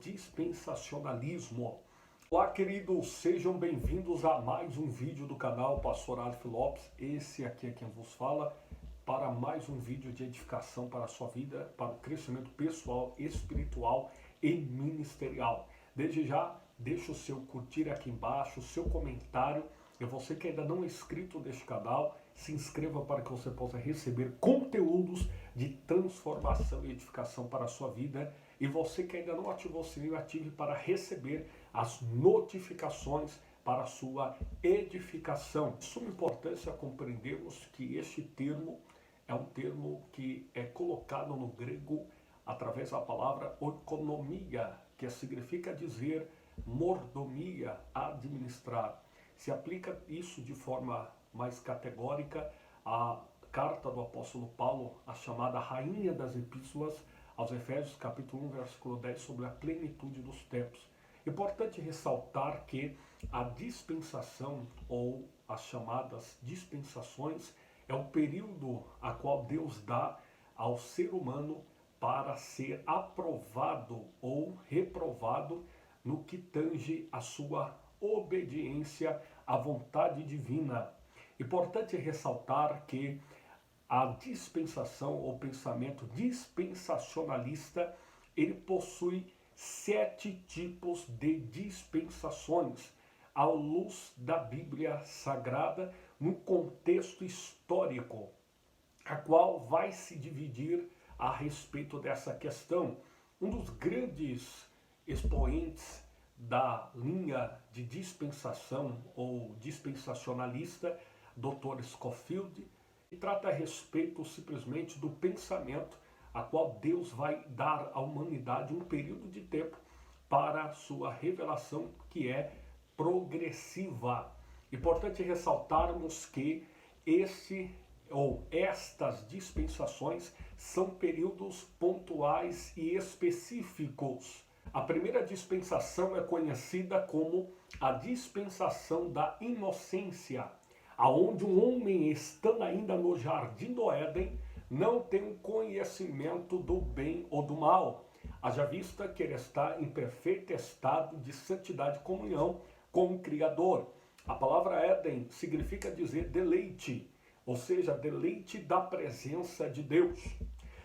dispensacionalismo. Olá, queridos, sejam bem-vindos a mais um vídeo do canal Pastor Aleph Lopes. Esse aqui é quem vos fala para mais um vídeo de edificação para a sua vida, para o crescimento pessoal, espiritual e ministerial. Desde já, deixa o seu curtir aqui embaixo, o seu comentário. E você que ainda não é inscrito neste canal, se inscreva para que você possa receber conteúdos de transformação e edificação para a sua vida. E você que ainda não ativou o sininho, ative para receber as notificações para a sua edificação. De suma importância compreendermos que este termo é um termo que é colocado no grego através da palavra oikonomia, que significa dizer mordomia, administrar. Se aplica isso de forma mais categórica à carta do apóstolo Paulo, a chamada Rainha das Epístolas, aos Efésios, capítulo 1, versículo 10, sobre a plenitude dos tempos. Importante ressaltar que a dispensação, ou as chamadas dispensações, é o período a qual Deus dá ao ser humano para ser aprovado ou reprovado no que tange a sua obediência à vontade divina. Importante ressaltar que a dispensação ou pensamento dispensacionalista, ele possui 7 tipos de dispensações à luz da Bíblia Sagrada no contexto histórico, a qual vai se dividir a respeito dessa questão. Um dos grandes expoentes da linha de dispensação ou dispensacionalista, Dr. Scofield, que trata a respeito simplesmente do pensamento a qual Deus vai dar à humanidade um período de tempo para sua revelação, que é progressiva. Importante ressaltarmos que estas dispensações são períodos pontuais e específicos. A primeira dispensação é conhecida como a dispensação da inocência, aonde um homem, estando ainda no jardim do Éden, não tem um conhecimento do bem ou do mal, haja vista que ele está em perfeito estado de santidade e comunhão com o Criador. A palavra Éden significa dizer deleite, ou seja, deleite da presença de Deus.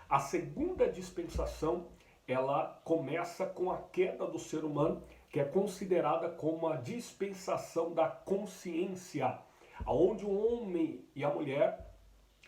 A segunda dispensação, ela começa com a queda do ser humano, que é considerada como a dispensação da consciência, onde o homem e a mulher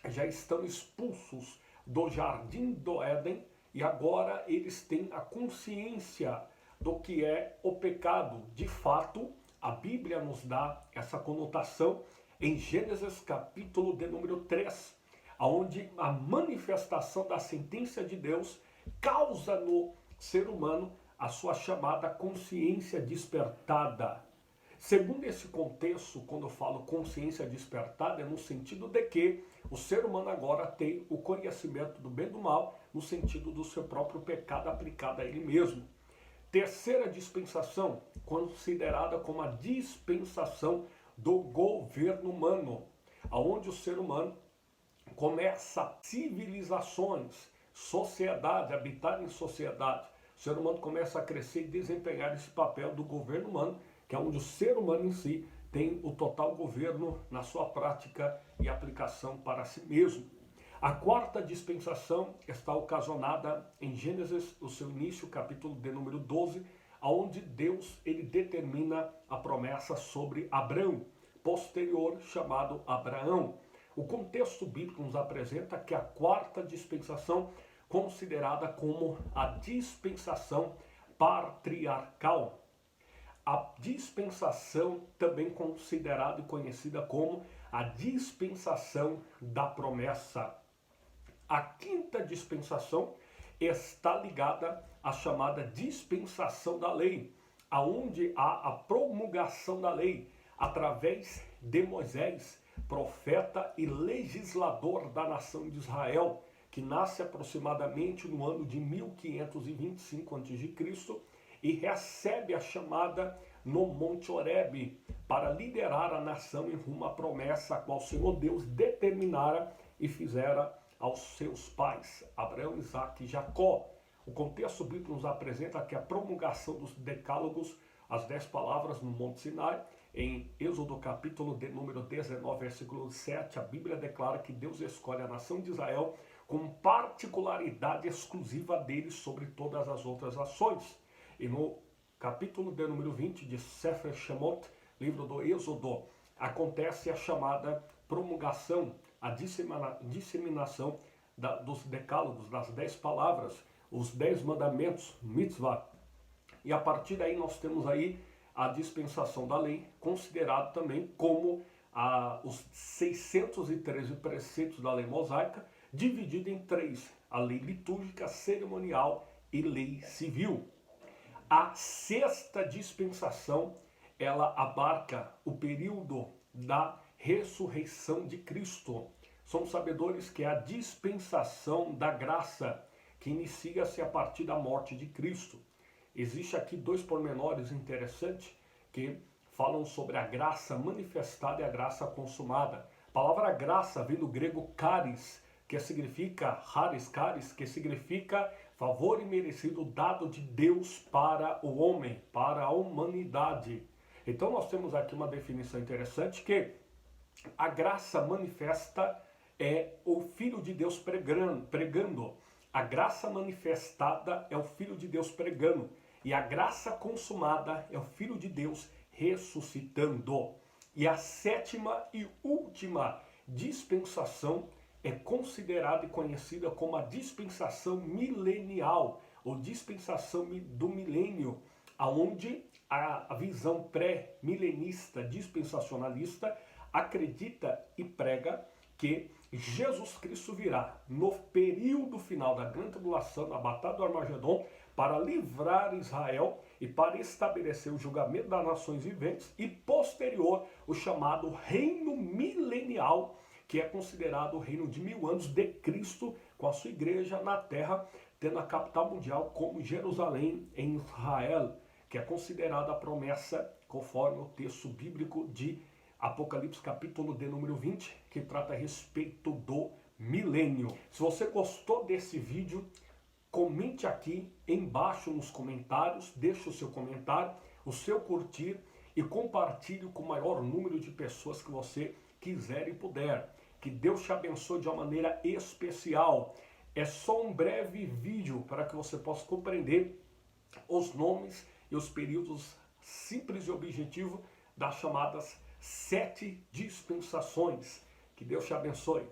já estão expulsos do jardim do Éden e agora eles têm a consciência do que é o pecado. De fato, a Bíblia nos dá essa conotação em Gênesis capítulo de número 3, onde a manifestação da sentença de Deus causa no ser humano a sua chamada consciência despertada. Segundo esse contexto, quando eu falo consciência despertada, é no sentido de que o ser humano agora tem o conhecimento do bem e do mal, no sentido do seu próprio pecado aplicado a ele mesmo. Terceira dispensação, considerada como a dispensação do governo humano, onde o ser humano começa civilizações, sociedade, habitar em sociedade. O ser humano começa a crescer e desempenhar esse papel do governo humano, que é onde o ser humano em si tem o total governo na sua prática e aplicação para si mesmo. A quarta dispensação está ocasionada em Gênesis, o seu início, capítulo de número 12, onde Deus ele determina a promessa sobre Abrão, posterior chamado Abraão. O contexto bíblico nos apresenta que a quarta dispensação, considerada como a dispensação patriarcal, a dispensação também considerada e conhecida como a dispensação da promessa. A quinta dispensação está ligada à chamada dispensação da lei, aonde há a promulgação da lei através de Moisés, profeta e legislador da nação de Israel, que nasce aproximadamente no ano de 1525 a.C., e recebe a chamada no Monte Horebe para liderar a nação em rumo à promessa a qual o Senhor Deus determinara e fizera aos seus pais, Abraão, Isaque e Jacó. O contexto bíblico nos apresenta que a promulgação dos decálogos, as 10 palavras no Monte Sinai, em Êxodo capítulo de número 19, versículo 7, a Bíblia declara que Deus escolhe a nação de Israel com particularidade exclusiva dele sobre todas as outras nações. E no capítulo de número 20 de Sefer Shemot, livro do Êxodo, acontece a chamada promulgação, a disseminação dos decálogos, das 10 palavras, os 10 mandamentos, mitzvah. E a partir daí nós temos aí a dispensação da lei, considerado também como os 613 preceitos da lei mosaica, dividido em 3, a lei litúrgica, cerimonial e lei civil. A sexta dispensação, ela abarca o período da ressurreição de Cristo. Somos sabedores que é a dispensação da graça, que inicia-se a partir da morte de Cristo. Existem aqui 2 pormenores interessantes que falam sobre a graça manifestada e a graça consumada. A palavra graça vem do grego charis, que significa charis, que significa favor imerecido dado de Deus para o homem, para a humanidade. Então nós temos aqui uma definição interessante que a graça manifesta é o Filho de Deus pregando. A graça manifestada é o Filho de Deus pregando. E a graça consumada é o Filho de Deus ressuscitando. E a sétima e última dispensação é considerada e conhecida como a dispensação milenial, ou dispensação do milênio, onde a visão pré-milenista, dispensacionalista, acredita e prega que Jesus Cristo virá no período final da grande tribulação, na batalha do Armagedon, para livrar Israel e para estabelecer o julgamento das nações viventes e posterior o chamado reino milenial, que é considerado o reino de 1000 anos de Cristo, com a sua igreja na terra, tendo a capital mundial como Jerusalém em Israel, que é considerada a promessa conforme o texto bíblico de Apocalipse capítulo de número 20, que trata a respeito do milênio. Se você gostou desse vídeo, comente aqui embaixo nos comentários, deixe o seu comentário, o seu curtir e compartilhe com o maior número de pessoas que você quiser e puder. Que Deus te abençoe de uma maneira especial. É só um breve vídeo para que você possa compreender os nomes e os períodos simples e objetivos das chamadas 7 dispensações. Que Deus te abençoe.